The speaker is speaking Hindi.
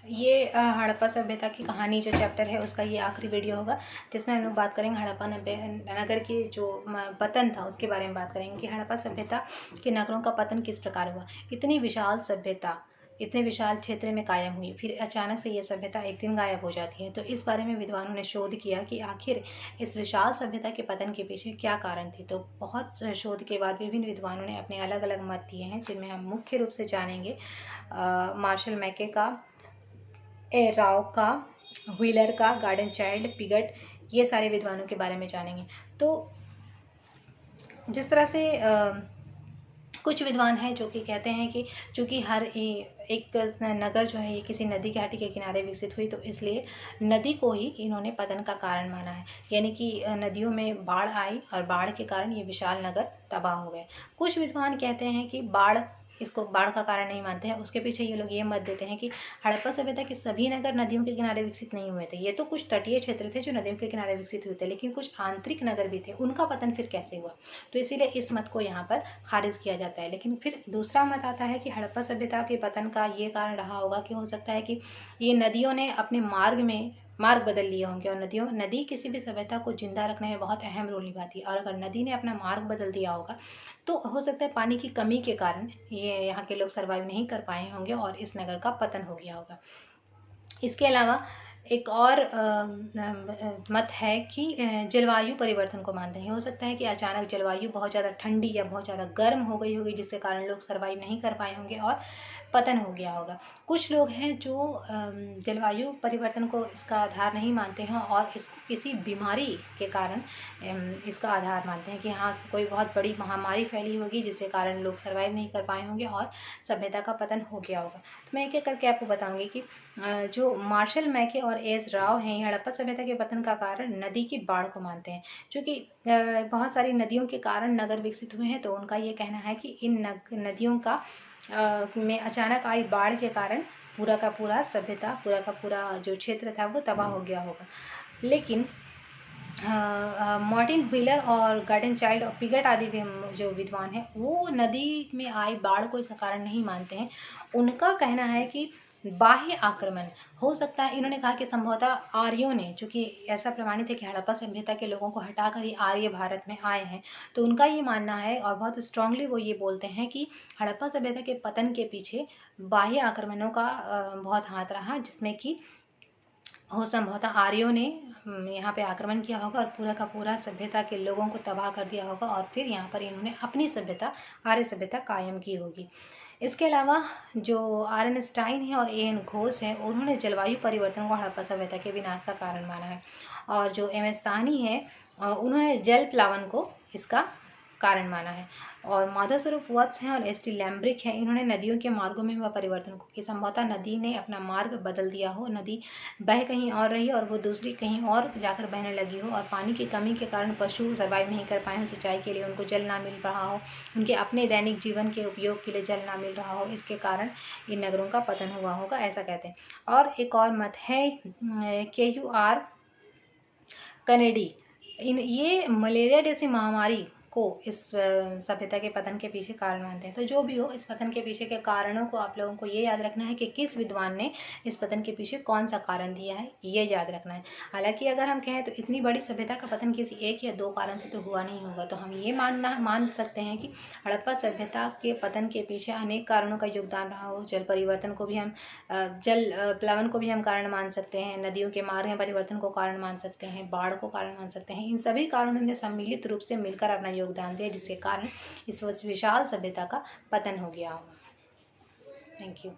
ये हड़प्पा सभ्यता की कहानी जो चैप्टर है उसका ये आखिरी वीडियो होगा, जिसमें हम लोग बात करेंगे हड़प्पा नगर के जो पतन था उसके बारे में बात करेंगे कि हड़प्पा सभ्यता के नगरों का पतन किस प्रकार हुआ। इतनी विशाल सभ्यता इतने विशाल क्षेत्र में कायम हुई, फिर अचानक से ये सभ्यता एक दिन गायब हो जाती है। तो इस बारे में विद्वानों ने शोध किया कि आखिर इस विशाल सभ्यता के पतन के पीछे क्या कारण थे। तो बहुत शोध के बाद विभिन्न विद्वानों ने अपने अलग अलग मत दिए हैं, जिनमें हम मुख्य रूप से जानेंगे मार्शल मैके का, ए राव का, व्हीलर का, गार्डन चाइल्ड, पिगट, ये सारे विद्वानों के बारे में जानेंगे। तो जिस तरह से कुछ विद्वान हैं जो कि कहते हैं कि चूँकि हर एक नगर जो है ये किसी नदी घाटी के किनारे विकसित हुई, तो इसलिए नदी को ही इन्होंने पतन का कारण माना है। यानी कि नदियों में बाढ़ आई और बाढ़ के कारण ये विशाल नगर तबाह हो गए। कुछ विद्वान कहते हैं कि इसको बाढ़ का कारण नहीं मानते हैं। उसके पीछे ये लोग ये मत देते हैं कि हड़प्पा सभ्यता के सभी नगर नदियों के किनारे विकसित नहीं हुए थे। ये तो कुछ तटीय क्षेत्र थे जो नदियों के किनारे विकसित हुए थे, लेकिन कुछ आंतरिक नगर भी थे, उनका पतन फिर कैसे हुआ। तो इसीलिए इस मत को यहाँ पर खारिज किया जाता है। लेकिन फिर दूसरा मत आता है कि हड़प्पा सभ्यता के पतन का ये कारण रहा होगा कि हो सकता है कि ये नदियों ने अपने मार्ग बदल लिए होंगे, और नदी किसी भी सभ्यता को जिंदा रखने में बहुत अहम रोल निभाती है। और अगर नदी ने अपना मार्ग बदल दिया होगा तो हो सकता है पानी की कमी के कारण ये यहाँ के लोग सर्वाइव नहीं कर पाए होंगे और इस नगर का पतन हो गया होगा। इसके अलावा एक और मत है कि जलवायु परिवर्तन को मानते हैं। हो सकता है कि अचानक जलवायु बहुत ज़्यादा ठंडी या बहुत ज़्यादा गर्म हो गई होगी, जिसके कारण लोग सर्वाइव नहीं कर पाए होंगे और पतन हो गया होगा। कुछ लोग हैं जो जलवायु परिवर्तन को इसका आधार नहीं मानते हैं और इसको किसी बीमारी के कारण इसका आधार मानते हैं कि हाँ, कोई बहुत बड़ी महामारी फैली होगी जिसके कारण लोग सर्वाइव नहीं कर पाए होंगे और सभ्यता का पतन हो गया होगा। तो मैं एक एक करके आपको बताऊंगी कि जो मार्शल मैके और एस राव हैं, हड़प्पा सभ्यता के पतन का कारण नदी की बाढ़ को मानते हैं। क्योंकि बहुत सारी नदियों के कारण नगर विकसित हुए हैं, तो उनका ये कहना है कि इन नदियों का में अचानक आई बाढ़ के कारण पूरा का पूरा सभ्यता, पूरा का पूरा जो क्षेत्र था वो तबाह हो गया होगा। लेकिन मार्टिन व्हीलर और गार्डन चाइल्ड और पिगट आदि जो विद्वान हैं वो नदी में आई बाढ़ को इसका कारण नहीं मानते हैं। उनका कहना है कि बाह्य आक्रमण हो सकता है। इन्होंने कहा कि संभवतः आर्यों ने, चूँकि ऐसा प्रमाणित है कि हड़प्पा सभ्यता के लोगों को हटाकर ही आर्य भारत में आए हैं, तो उनका ये मानना है और बहुत स्ट्रांगली वो ये बोलते हैं कि हड़प्पा सभ्यता के पतन के पीछे बाह्य आक्रमणों का बहुत हाथ रहा, जिसमें कि हो संभवतः आर्यों ने यहाँ पे आक्रमण किया होगा और पूरा का पूरा सभ्यता के लोगों को तबाह कर दिया होगा और फिर यहाँ पर इन्होंने अपनी सभ्यता, आर्य सभ्यता कायम की होगी। इसके अलावा जो आर.एन. स्टाइन है और ए.एन. घोष है, उन्होंने जलवायु परिवर्तन को हड़प्पा सभ्यता के विनाश का कारण माना है। और जो एम.एस. साहनी है, उन्होंने जल प्लावन को इसका कारण माना है। और माधव स्वरूप वत्स हैं और एस.टी. लैम्ब्रिक हैं, इन्होंने नदियों के मार्गों में हुआ परिवर्तन को कि संभवतः नदी ने अपना मार्ग बदल दिया हो, नदी बह कहीं और रही और वो दूसरी कहीं और जाकर बहने लगी हो, और पानी की कमी के कारण पशु सर्वाइव नहीं कर पाए हों, सिंचाई के लिए उनको जल ना मिल रहा हो, उनके अपने दैनिक जीवन के उपयोग के लिए जल ना मिल रहा हो, इसके कारण इन नगरों का पतन हुआ होगा, ऐसा कहते हैं। और एक और मत है KUR कनेडी, ये मलेरिया जैसी महामारी को इस सभ्यता के पतन के पीछे कारण मानते हैं। तो जो भी हो, इस पतन के पीछे के कारणों को आप लोगों को ये याद रखना है कि किस विद्वान ने इस पतन के पीछे कौन सा कारण दिया है, ये याद रखना है। हालांकि अगर हम कहें तो इतनी बड़ी सभ्यता का पतन किसी एक या दो कारण से तो हुआ नहीं होगा, तो हम ये मान सकते हैं कि हड़प्पा सभ्यता के पतन के पीछे अनेक कारणों का योगदान रहा हो। जल परिवर्तन को भी हम जल प्लावन को भी हम कारण मान सकते हैं, नदियों के मार्ग में परिवर्तन को कारण मान सकते हैं, बाढ़ को कारण मान सकते हैं। इन सभी कारणों ने सम्मिलित रूप से मिलकर अपना योगदान दिया, जिसके कारण इस विशाल सभ्यता का पतन हो गया होगा। Thank you.